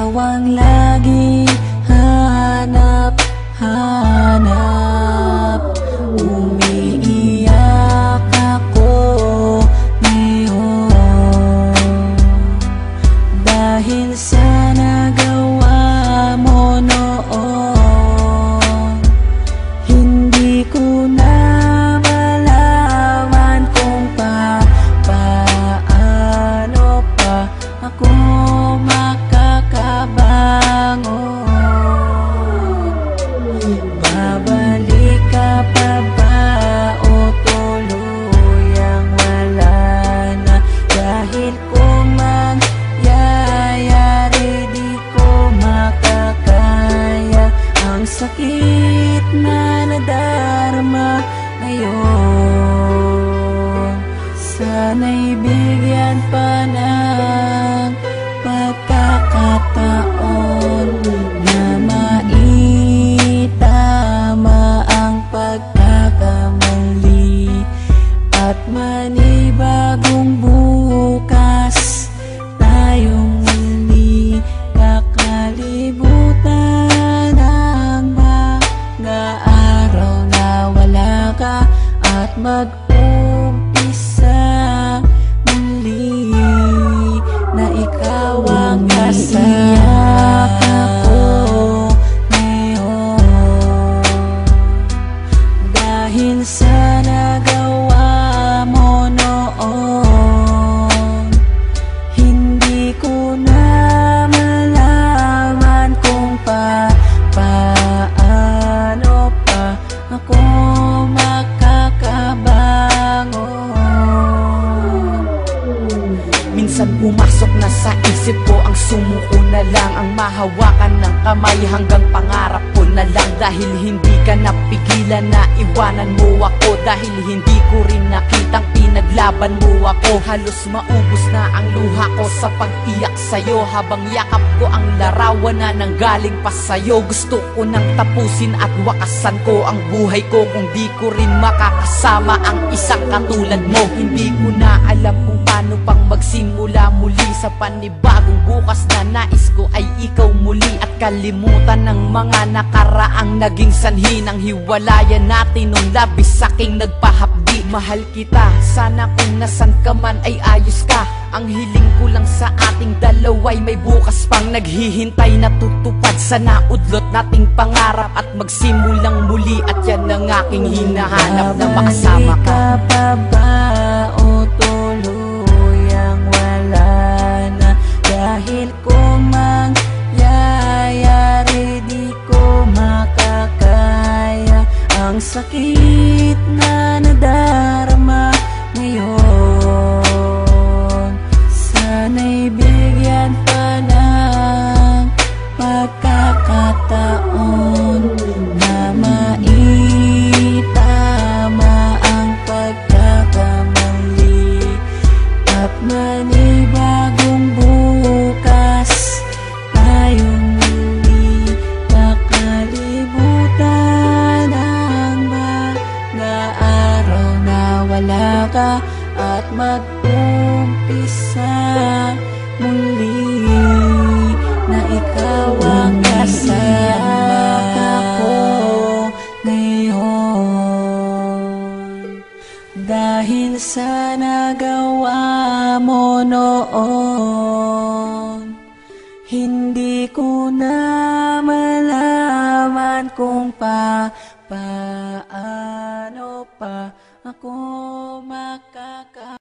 ikaw ang lagi hanap-hanap. Umiiyak ako ngayon dahil sa nagawa mo noon. Hindi ko na malaman kung paano pa ako makakabangon. Babalik ka pa ba o tuluyang wala na? Dahil kung mangyayari di ko makakaya ang sakit na nadarama ngayon. Sana'y bigyan pa ng pagkakataon na maitama ang pagkakamali at manibagong bukas tayong muli kakalibutan ang mga araw na wala ka at mag-umpisa muli na ikaw ang kasama ko ngayon. Dahil sa nagawa mo noon, hindi ko na malaman kung paano pa ako makakabangon. Minsan pumasok na sa isip ko ang sumuko na lang, ang mahawakan ng kamay hanggang pangarap ko na lang. Dahil hindi ka napigilan na iwanan mo ako, dahil hindi ko rin nakitang pinaglaban mo ako. Halos maubos na ang luha ko sa pag-iyak sa'yo, habang yakap ko ang larawan na nanggaling pa sa'yo. Gusto ko nang tapusin at wakasan ko ang buhay ko kung di ko rin makakasama ang isang katulad mo. Hindi ko na alam kung paano pang magsimula muli sa panibagong bukas na nais ko ay ikaw muli, at kalimutan ng mga nakaraang naging sanhi ng hiwalayan natin nung labis saking nagpahapdi. Mahal kita, sana kung nasan ka man ay ayos ka. Ang hiling ko lang sa ating dalawa'y may bukas pang naghihintay na tutupad. Sana udlot nating pangarap at magsimulang muli, at yan ang aking hinahanap na makasama ka. Babalik ka pa ba o tuluyang wala na? Dahil kung mangyayari di ko makakaya ang sakit na nadarama ngayon. Sana'y bigyan pa ng pagkakataon na maitama ang pagkakamali at manibagong bukas tayong muli kakalibutan ang mga araw na wala ka at mag-umpisa muli na ikaw ang kasama ko ngayon. Dahil sa nagawa mo noon, hindi ko na malaman kung paano pa ako makaka